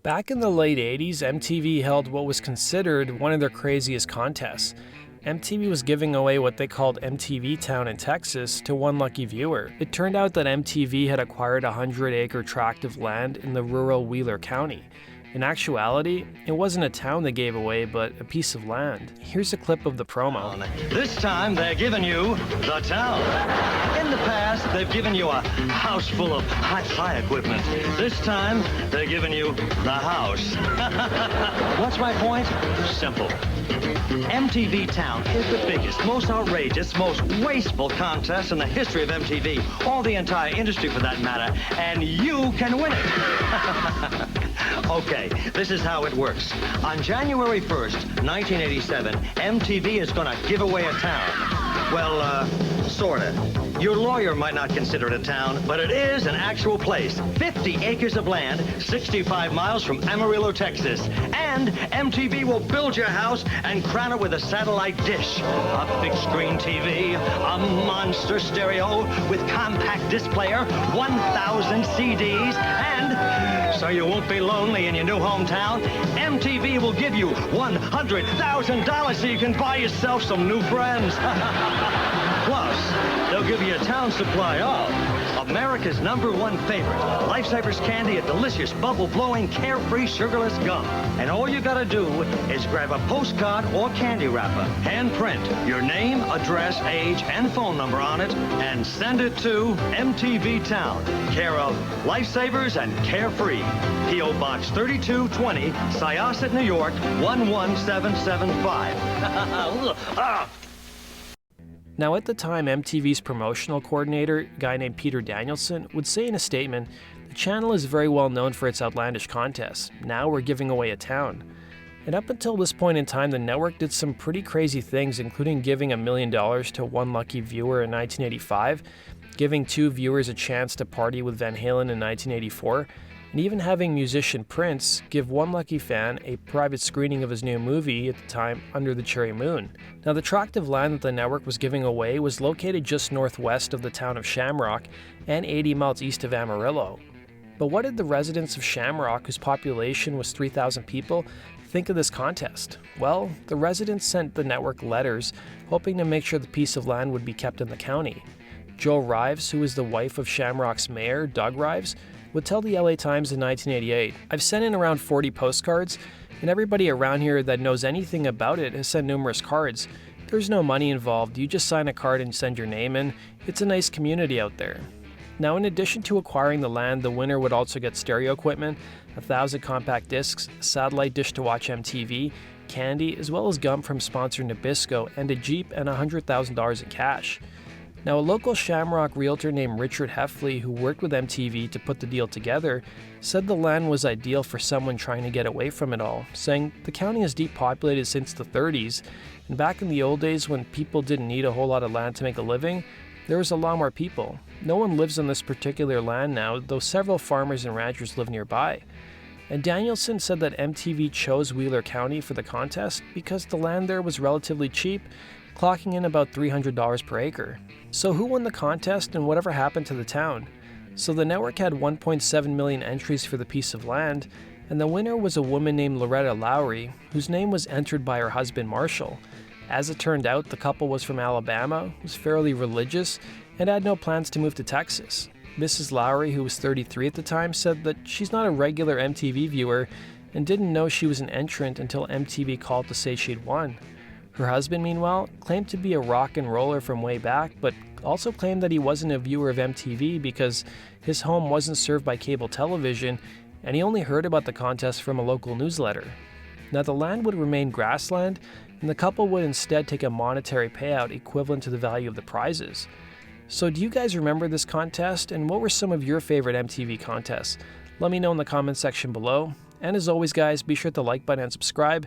Back in the late 80s, MTV held what was considered one of their craziest contests. MTV was giving away what they called MTV Town in Texas to one lucky viewer. It turned out that MTV had acquired a 100-acre tract of land in the rural Wheeler County. In actuality, it wasn't a town they gave away, but a piece of land. Here's a clip of the promo. This time, they're giving you the town. In the past, they've given you a house full of hi-fi equipment. This time, they're giving you the house. What's my point? Simple. MTV Town is the biggest, most outrageous, most wasteful contest in the history of MTV, or the entire industry for that matter, and you can win it. Okay, this is how it works. On January 1st, 1987, MTV is going to give away a town. Well, sorta. Your lawyer might not consider it a town, but it is an actual place. 50 acres of land, 65 miles from Amarillo, Texas. And MTV will build your house and crown it with a satellite dish, a big screen TV, a monster stereo with compact disc player, 1,000 CDs, and so you won't be lonely in your new hometown, MTV will give you $100,000 so you can buy yourself some new friends. Plus, they'll give you a town supply of America's #1 favorite, Lifesavers candy, a delicious, bubble-blowing, carefree, sugarless gum. And all you gotta do is grab a postcard or candy wrapper, hand print your name, address, age, and phone number on it, and send it to MTV Town, care of Lifesavers and Carefree. P.O. Box 3220, Syosset, New York, 11775. Now at the time, MTV's promotional coordinator, a guy named Peter Danielson, would say in a statement, "The channel is very well known for its outlandish contests. Now we're giving away a town." And up until this point in time, the network did some pretty crazy things, including giving $1 million to one lucky viewer in 1985, giving 2 viewers a chance to party with Van Halen in 1984, and even having musician Prince give one lucky fan a private screening of his new movie at the time, Under the Cherry Moon. Now, the tract of land that the network was giving away was located just northwest of the town of Shamrock and 80 miles east of Amarillo. But what did the residents of Shamrock, whose population was 3,000 people, think of this contest? Well, the residents sent the network letters hoping to make sure the piece of land would be kept in the county. Jo Rives, who was the wife of Shamrock's mayor, Doug Rives, would tell the LA Times in 1988, "I've sent in around 40 postcards, and everybody around here that knows anything about it has sent numerous cards. There's no money involved, you just sign a card and send your name in. It's a nice community out there." Now, in addition to acquiring the land, the winner would also get stereo equipment, 1,000 compact discs, a satellite dish to watch MTV, candy, as well as gum from sponsor Nabisco, and a Jeep and $100,000 in cash. Now, a local Shamrock realtor named Richard Heffley, who worked with MTV to put the deal together, said the land was ideal for someone trying to get away from it all, saying, "The county is depopulated since the 30s, and back in the old days when people didn't need a whole lot of land to make a living, there was a lot more people. No one lives on this particular land now, though several farmers and ranchers live nearby." And Danielson said that MTV chose Wheeler County for the contest because the land there was relatively cheap, clocking in about $300 per acre. So who won the contest and whatever happened to the town? So the network had 1.7 million entries for the piece of land, and the winner was a woman named Loretta Lowry, whose name was entered by her husband Marshall. As it turned out, the couple was from Alabama, was fairly religious, and had no plans to move to Texas. Mrs. Lowry, who was 33 at the time, said that she's not a regular MTV viewer and didn't know she was an entrant until MTV called to say she'd won. Her husband, meanwhile, claimed to be a rock and roller from way back, but also claimed that he wasn't a viewer of MTV because his home wasn't served by cable television, and he only heard about the contest from a local newsletter. Now, the land would remain grassland, and the couple would instead take a monetary payout equivalent to the value of the prizes. So do you guys remember this contest, and what were some of your favorite MTV contests? Let me know in the comments section below. And as always, guys, be sure to like button and subscribe.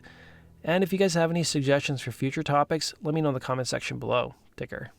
And if you guys have any suggestions for future topics, let me know in the comment section below. Take care.